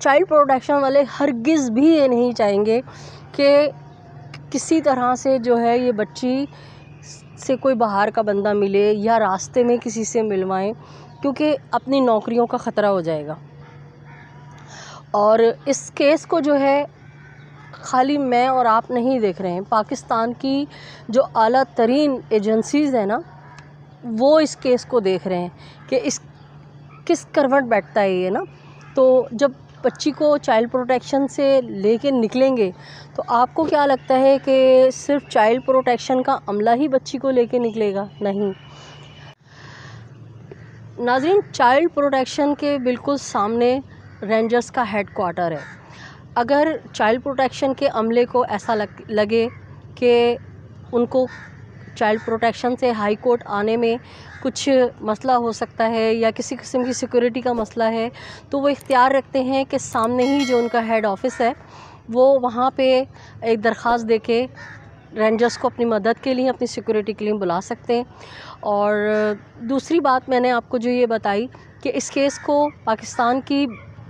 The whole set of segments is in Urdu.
چائلڈ پروٹیکشن والے ہرگز بھی یہ نہیں چاہیں گے کہ کسی طرح سے جو ہے یہ بچی سے کوئی باہر کا بندہ ملے یا راستے میں کسی سے ملوائیں، کیونکہ اپنی نوکریوں کا خطرہ ہو جائے گا۔ اور اس کیس کو جو ہے خالی میں اور آپ نہیں دیکھ رہے ہیں، پاکستان کی جو اعلیٰ ترین ایجنسیز ہیں نا، وہ اس کیس کو دیکھ رہے ہیں کہ اس کس کروٹ بیٹھتا ہے یہ نا۔ تو جب بچی کو چائلڈ پروٹیکشن سے لے کے نکلیں گے تو آپ کو کیا لگتا ہے کہ صرف چائلڈ پروٹیکشن کا عملہ ہی بچی کو لے کے نکلے گا؟ نہیں ناظرین، چائلڈ پروٹیکشن کے بالکل سامنے رینجرز کا ہیڈ کوارٹر ہے۔ اگر چائلڈ پروٹیکشن کے عملے کو ایسا لگے کہ ان کو چائلڈ پروٹیکشن سے ہائی کورٹ آنے میں کچھ مسئلہ ہو سکتا ہے یا کسی قسم کی سیکورٹی کا مسئلہ ہے، تو وہ اختیار رکھتے ہیں کہ سامنے ہی جو ان کا ہیڈ آفس ہے وہ وہاں پہ ایک درخواست دے کے رینجرز کو اپنی مدد کے لیے، اپنی سیکورٹی کے لیے بلا سکتے ہیں۔ اور دوسری بات میں نے آپ کو جو یہ بتائی کہ اس کیس کو پاکستان کی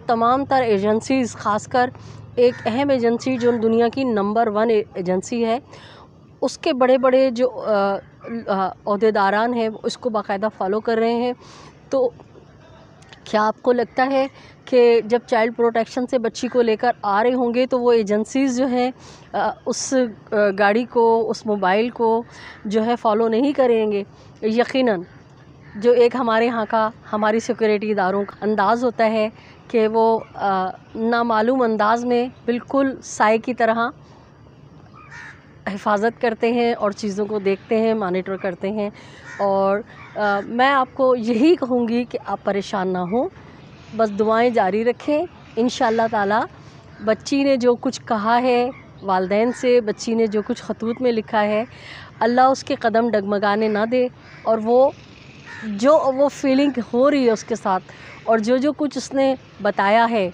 تمام تر ایجنسیز، خاص کر ایک اہم ایجنسی جو دنیا کی نمبر 1 ایجنسی ہے، اس کے بڑے بڑے جو عہدیداران ہیں اس کو باقاعدہ فالو کر رہے ہیں۔ تو کیا آپ کو لگتا ہے کہ جب چائلڈ پروٹیکشن سے بچی کو لے کر آ رہے ہوں گے تو وہ ایجنسیز جو ہیں اس گاڑی کو، اس موبائل کو جو ہے فالو نہیں کریں گے؟ یقیناً جو ایک ہمارے ہاں کا، ہماری سیکورٹی اداروں کا انداز ہوتا ہے کہ وہ نامعلوم انداز میں بالکل سائے کی طرح حفاظت کرتے ہیں اور چیزوں کو دیکھتے ہیں، مانیٹر کرتے ہیں۔ اور میں آپ کو یہی کہوں گی کہ آپ پریشان نہ ہوں، بس دعائیں جاری رکھیں۔ انشاءاللہ تعالی بچی نے جو کچھ کہا ہے والدین سے، بچی نے جو کچھ خطوط میں لکھا ہے، اللہ اس کے قدم ڈگمگانے نہ دے، اور وہ فیلنگ ہو رہی ہے اس کے ساتھ، اور جو کچھ اس نے بتایا ہے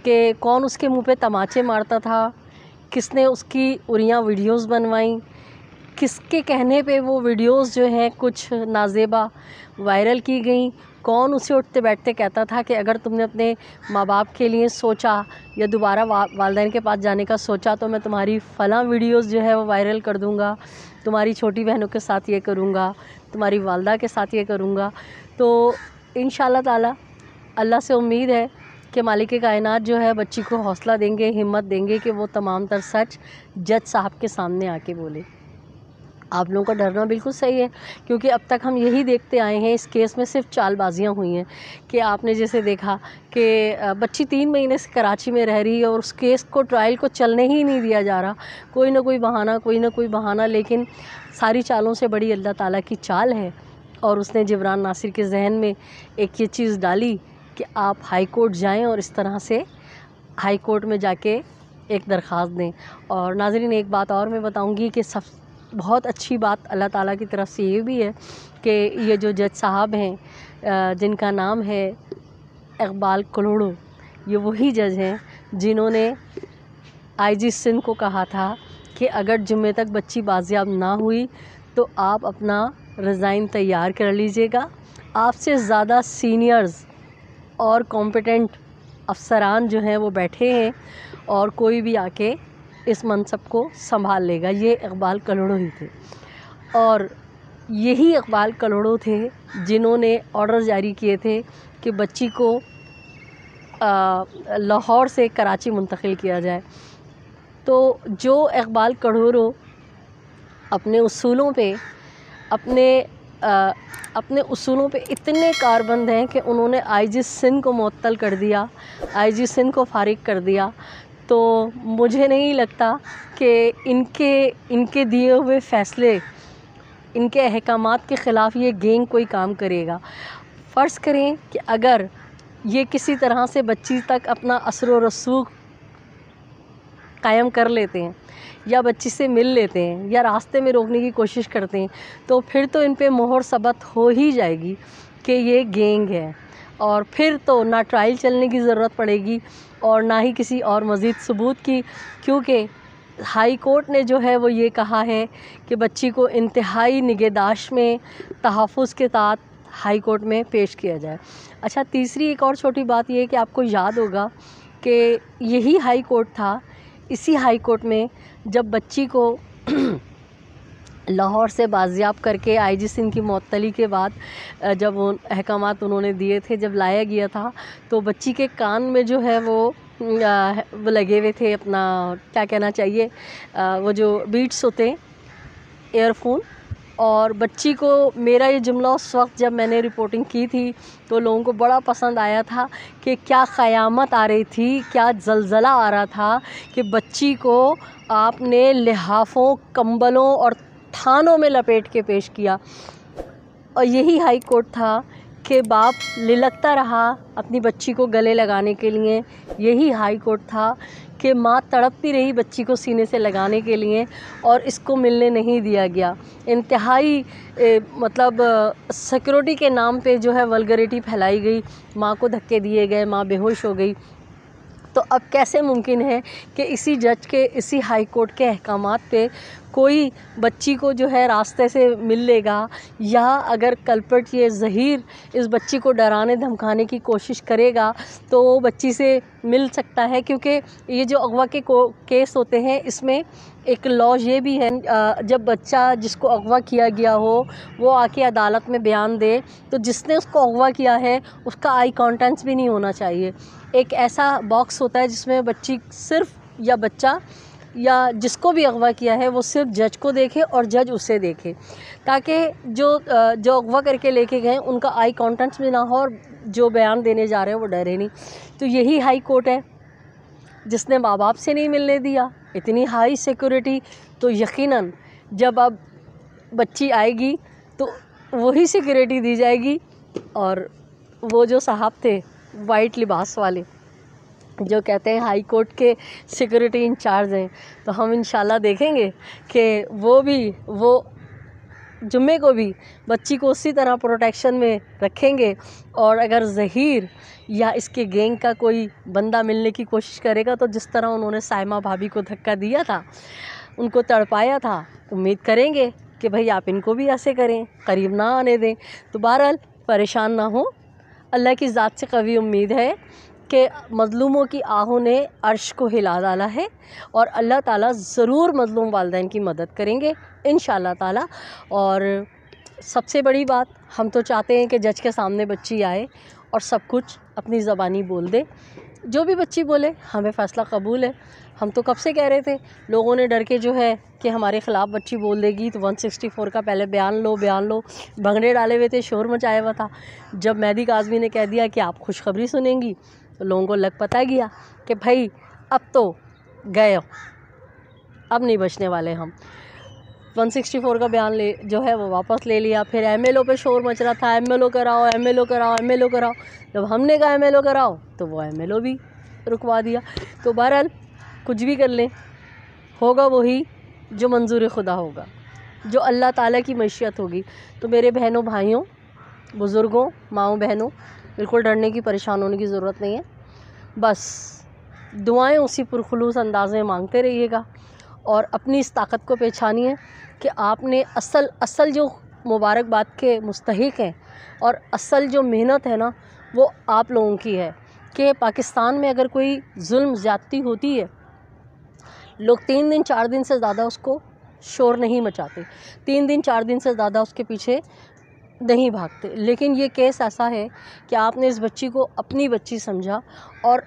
کہ کون اس کے منہ پہ تماچے مارتا تھا، کس نے اس کی اریاں ویڈیوز بنوائیں، کس کے کہنے پہ وہ ویڈیوز جو ہیں کچھ نازیبا وائرل کی گئیں، کون اسے اٹھتے بیٹھتے کہتا تھا کہ اگر تم نے اپنے ماں باپ کے لیے سوچا یا دوبارہ والدین کے پاس جانے کا سوچا تو میں تمہاری فلاں ویڈیوز جو ہے وہ وائرل کر دوں گا، تمہاری چھوٹی بہنوں کے ساتھ یہ کروں گا، تمہاری والدہ کے ساتھ یہ کروں گا۔ تو انشاءاللہ تعالی اللہ سے امید ہے کہ مالک کائنات جو ہے بچی کو حوصلہ دیں گے، ہمت دیں گے کہ وہ تمام تر سچ جج صاحب کے سامنے آ کے بولے۔ آپ لوگوں کا ڈرنا بالکل صحیح ہے، کیونکہ اب تک ہم یہی دیکھتے آئے ہیں، اس کیس میں صرف چال بازیاں ہوئی ہیں کہ آپ نے جیسے دیکھا کہ بچی 3 مہینے سے کراچی میں رہ رہی ہے اور اس کیس کو، ٹرائل کو چلنے ہی نہیں دیا جا رہا، کوئی نہ کوئی بہانہ، لیکن ساری چالوں سے بڑی اللہ تعالیٰ کی چال ہے۔ اور اس نے جبران ناصر کے ذہن میں ایک یہ چیز ڈالی کہ آپ ہائی کورٹ جائیں اور اس طرح سے ہائی کورٹ میں جا کے ایک درخواست دیں۔ اور ناظرین ایک بات اور میں بتاؤں گی کہ بہت اچھی بات اللہ تعالیٰ کی طرف سے یہ بھی ہے کہ یہ جو جج صاحب ہیں جن کا نام ہے اقبال کلوڑو، یہ وہی جج ہیں جنہوں نے آئی جی سندھ کو کہا تھا کہ اگر جمعے تک بچی بازیاب نہ ہوئی تو آپ اپنا ریزائن تیار کر لیجئے گا، آپ سے زیادہ سینئرز اور کمپیٹنٹ افسران جو ہیں وہ بیٹھے ہیں اور کوئی بھی آ کے اس منصب کو سنبھال لے گا۔ یہ اقبال کلوڑو ہی تھے، اور یہی اقبال کلوڑو تھے جنہوں نے آرڈر جاری کیے تھے کہ بچی کو لاہور سے کراچی منتقل کیا جائے۔ تو جو اقبال کلوڑو اپنے اصولوں پہ اتنے کاربند ہیں کہ انہوں نے آئی جی سندھ کو معطل کر دیا، آئی جی سندھ کو فارغ کر دیا، تو مجھے نہیں لگتا کہ ان کے دیے ہوئے فیصلے، ان کے احکامات کے خلاف یہ گینگ کوئی کام کرے گا۔ فرض کریں کہ اگر یہ کسی طرح سے بچی تک اپنا اثر و رسوخ قائم کر لیتے ہیں یا بچی سے مل لیتے ہیں یا راستے میں روکنے کی کوشش کرتے ہیں تو پھر تو ان پہ مہر ثبت ہو ہی جائے گی کہ یہ گینگ ہے، اور پھر تو نہ ٹرائل چلنے کی ضرورت پڑے گی اور نہ ہی کسی اور مزید ثبوت کی، کیونکہ ہائی کورٹ نے جو ہے وہ یہ کہا ہے کہ بچی کو انتہائی نگہداشت میں تحفظ کے ساتھ ہائی کورٹ میں پیش کیا جائے۔ اچھا، تیسری ایک اور چھوٹی بات یہ ہے کہ آپ کو یاد ہوگا کہ یہی ہائی کورٹ تھا، اسی ہائی کورٹ میں جب بچی کو لاہور سے بازیاب کر کے آئی جی سندھ کی معطلی کے بعد جب وہ احکامات انہوں نے دیے تھے، جب لایا گیا تھا تو بچی کے کان میں جو ہے وہ لگے ہوئے تھے، اپنا کیا کہنا چاہیے، وہ جو بیٹس ہوتے ہیں، ایئر فون. اور بچی کو میرا یہ جملہ اس وقت جب میں نے رپورٹنگ کی تھی تو لوگوں کو بڑا پسند آیا تھا کہ کیا قیامت آ رہی تھی، کیا زلزلہ آ رہا تھا کہ بچی کو آپ نے لحافوں، کمبلوں اور تھانوں میں لپیٹ کے پیش کیا. اور یہی ہائی کورٹ تھا کہ باپ للکتا رہا اپنی بچی کو گلے لگانے کے لیے. یہی ہائی کورٹ تھا کہ ماں تڑپتی رہی بچی کو سینے سے لگانے کے لیے اور اس کو ملنے نہیں دیا گیا. انتہائی مطلب سیکورٹی کے نام پہ جو ہے ولگریٹی پھیلائی گئی، ماں کو دھکے دیے گئے، ماں بے ہوش ہو گئی. تو اب کیسے ممکن ہے کہ اسی جج کے، اسی ہائی کورٹ کے احکامات پہ کوئی بچی کو جو ہے راستے سے مل لے گا، یا اگر کلپٹ یہ ظہیر اس بچی کو ڈرانے دھمکانے کی کوشش کرے گا تو وہ بچی سے مل سکتا ہے. کیونکہ یہ جو اغوا کے کیس ہوتے ہیں اس میں ایک لا یہ بھی ہے، جب بچہ جس کو اغوا کیا گیا ہو وہ آ کے عدالت میں بیان دے تو جس نے اس کو اغوا کیا ہے اس کا آئی کانٹیکٹس بھی نہیں ہونا چاہیے. ایک ایسا باکس ہوتا ہے جس میں بچی صرف، یا بچہ یا جس کو بھی اغوا کیا ہے وہ صرف جج کو دیکھے اور جج اسے دیکھے، تاکہ جو اغوا کر کے لے کے گئے ان کا آئی کانٹیکٹس بھی نہ ہو اور جو بیان دینے جا رہے ہیں وہ ڈرے نہیں. تو یہی ہائی کورٹ ہے جس نے ماں باپ سے نہیں ملنے دیا، اتنی ہائی سیکورٹی. تو یقیناً جب اب بچی آئے گی تو وہی سیکورٹی دی جائے گی. اور وہ جو صاحب تھے وائٹ لباس والے جو کہتے ہیں ہائی کورٹ کے سیکورٹی انچارج ہیں، تو ہم انشاءاللہ دیکھیں گے کہ وہ جمعے کو بھی بچی کو اسی طرح پروٹیکشن میں رکھیں گے. اور اگر ظہیر یا اس کے گینگ کا کوئی بندہ ملنے کی کوشش کرے گا تو جس طرح انہوں نے سائمہ بھابی کو دھکا دیا تھا، ان کو تڑپایا تھا، امید کریں گے کہ بھئی آپ ان کو بھی ایسے کریں، قریب نہ آنے دیں. تو بہرحال پریشان نہ ہوں، اللہ کی ذات سے قوی امید ہے کہ مظلوموں کی آہوں نے عرش کو ہلا ڈالا ہے اور اللہ تعالیٰ ضرور مظلوم والدین کی مدد کریں گے انشاءاللہ تعالیٰ. اور سب سے بڑی بات، ہم تو چاہتے ہیں کہ جج کے سامنے بچی آئے اور سب کچھ اپنی زبانی بول دے. جو بھی بچی بولے ہمیں فیصلہ قبول ہے. ہم تو کب سے کہہ رہے تھے، لوگوں نے ڈر کے جو ہے کہ ہمارے خلاف بچی بول دے گی تو 164 کا پہلے بیان لو بھنگڑے ڈالے ہوئے تھے، شور مچایا ہوا تھا. جب مہدی کاظمی نے کہہ دیا کہ آپ خوشخبری سنیں گی تو لوگوں کو لگ پتہ گیا کہ بھائی اب تو گئے، اب نہیں بچنے والے ہم. 164 کا بیان جو ہے وہ واپس لے لیا. پھر ایم ایل او پہ شور مچ رہا تھا، ایم ایل او کراؤ، ایم ایل او کراؤ، ایم ایل او کراؤ. جب ہم نے کہا ایم ایل او کراؤ تو وہ ایم ایل او بھی رکوا دیا. تو بہرحال کچھ بھی کر لیں، ہوگا وہی جو منظور خدا ہوگا، جو اللہ تعالیٰ کی مشیت ہوگی. تو میرے بہنوں بھائیوں، بزرگوں، ماؤں بہنوں، بالکل ڈرنے کی، پریشان ہونے کی ضرورت نہیں ہے. بس دعائیں اسی پرخلوص انداز میں مانگتے رہیے گا اور اپنی اس طاقت کو پہچانیے کہ آپ نے اصل جو مبارکباد کے مستحق ہیں اور اصل جو محنت ہے نا وہ آپ لوگوں کی ہے. کہ پاکستان میں اگر کوئی ظلم زیادتی ہوتی ہے، لوگ 3 دن 4 دن سے زیادہ اس کو شور نہیں مچاتے، 3 دن 4 دن سے زیادہ اس کے پیچھے نہیں بھاگتے. لیکن یہ کیس ایسا ہے کہ آپ نے اس بچی کو اپنی بچی سمجھا اور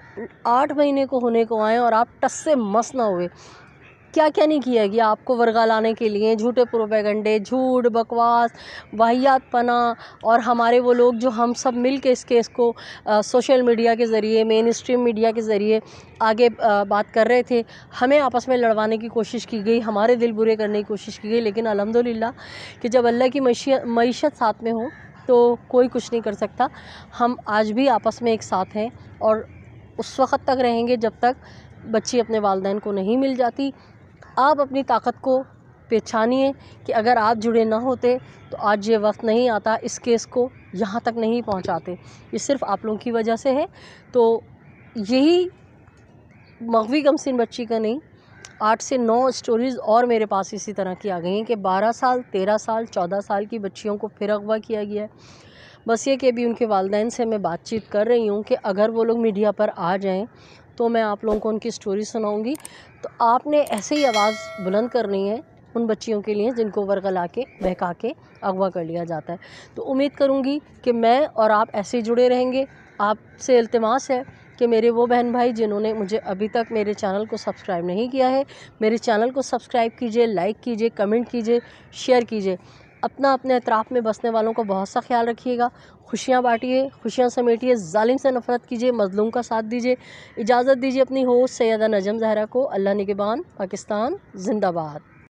8 مہینے کو ہونے کو آئے اور آپ ٹس سے مس نہ ہوئے. کیا کیا نہیں کیا گیا آپ کو ورگا لانے کے لیے، جھوٹے پروپیگنڈے، جھوٹ، بکواس، واہیات پنا. اور ہمارے وہ لوگ جو ہم سب مل کے اس کیس کو سوشل میڈیا کے ذریعے، مین اسٹریم میڈیا کے ذریعے آگے بات کر رہے تھے، ہمیں آپس میں لڑوانے کی کوشش کی گئی، ہمارے دل برے کرنے کی کوشش کی گئی. لیکن الحمدللہ کہ جب اللہ کی معیشت ساتھ میں ہو تو کوئی کچھ نہیں کر سکتا. ہم آج بھی آپس میں ایک ساتھ ہیں اور اس وقت تک رہیں گے جب تک بچی اپنے والدین کو نہیں مل جاتی. آپ اپنی طاقت کو پہچانیے کہ اگر آپ جڑے نہ ہوتے تو آج یہ وقت نہیں آتا، اس کیس کو یہاں تک نہیں پہنچاتے. یہ صرف آپ لوگوں کی وجہ سے ہے. تو یہی مغوی کمسن بچی کا نہیں، 8 سے 9 اسٹوریز اور میرے پاس اسی طرح کی آ گئی ہیں کہ 12 سال، 13 سال، 14 سال کی بچیوں کو پھر اغوا کیا گیا ہے. بس یہ کہ ابھی ان کے والدین سے میں بات چیت کر رہی ہوں کہ اگر وہ لوگ میڈیا پر آ جائیں تو میں آپ لوگوں کو ان کی سٹوری سناؤں گی. تو آپ نے ایسے ہی آواز بلند کرنی ہے ان بچیوں کے لیے جن کو ورغلا کے بہکا کے اغوا کر لیا جاتا ہے. تو امید کروں گی کہ میں اور آپ ایسے ہی جڑے رہیں گے. آپ سے التماس ہے کہ میرے وہ بہن بھائی جنہوں نے مجھے ابھی تک میرے چینل کو سبسکرائب نہیں کیا ہے، میرے چینل کو سبسکرائب کیجئے، لائک کیجئے، کمنٹ کیجئے، شیئر کیجئے. اپنے اطراف میں بسنے والوں کا بہت سا خیال رکھیے گا. خوشیاں بانٹیے، خوشیاں سمیٹیے، ظالم سے نفرت کیجئے، مظلوم کا ساتھ دیجئے. اجازت دیجئے اپنی ہوسٹ سیدہ نجم زہرا کو. اللہ نگہبان. پاکستان زندہ باد.